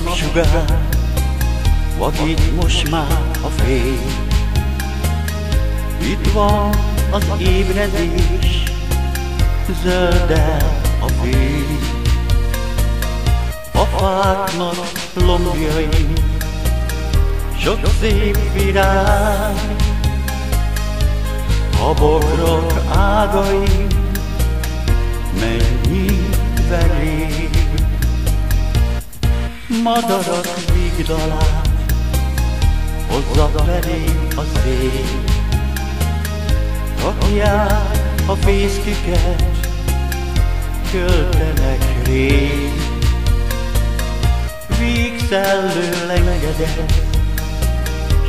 napsugár, vakít most már a fény. Itt van az ébredés, zöldel a fény. A fáknak lombjain sok szép virág, a bokrok ágain mennyi veréb. Madarak vigdalát hozza felé a szél, rakják a fészküket, költenek rég. Vígszellő lengedett,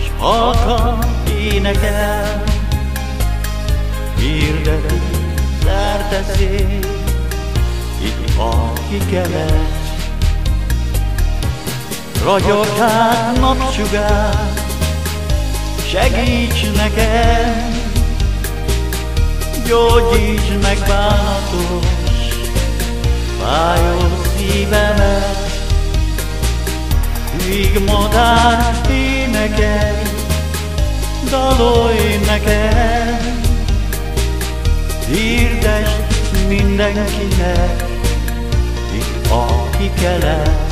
s halkan énekel, hirdeti szerte szép, itt a kikelet. Ragyog hát napsugár, segíts nekem, gyógyítsd meg bánatos, fájó szívemet. Víg madár énekelj, dalolj nekem, hirdesd mindenkinek, itt a kikelet.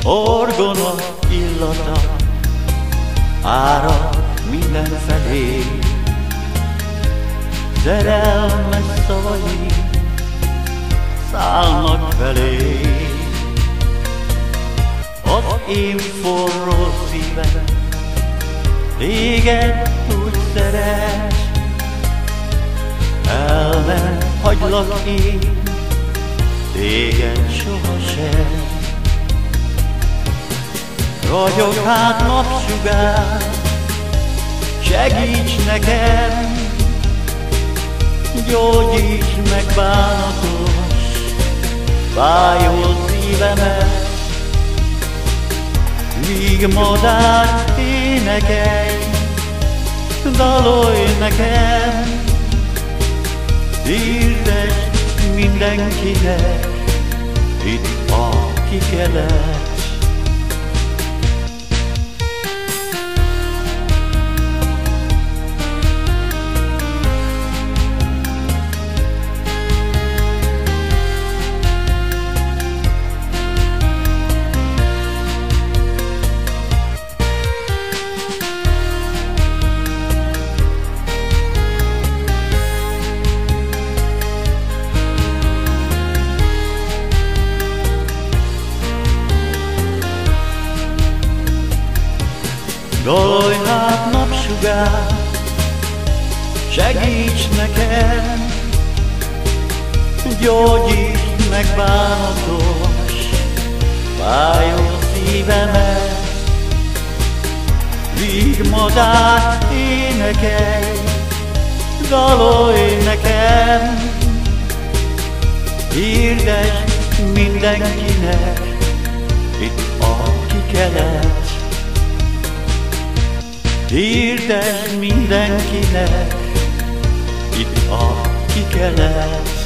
Orgona illata árad mindenfelé, szerelmes szavai szállnak felé. Az én forró szívem téged úgy szeret, el nem hagylak én téged sohasem. Ragyog hát napsugár, segíts nekem, gyógyítsd meg bánatos, fájó szívemet. Víg madár énekelj, dalolj nekem, hirdesd mindenkinek, itt a kikelet. Dalolj hát napsugár, segíts nekem, gyógyítsd meg bánatos, fájó szívemet. Víg madár énekelj, dalolj nekem, hirdesd mindenkinek, itt a kikelet. Hirdesd mindenkinek, itt a kikelet.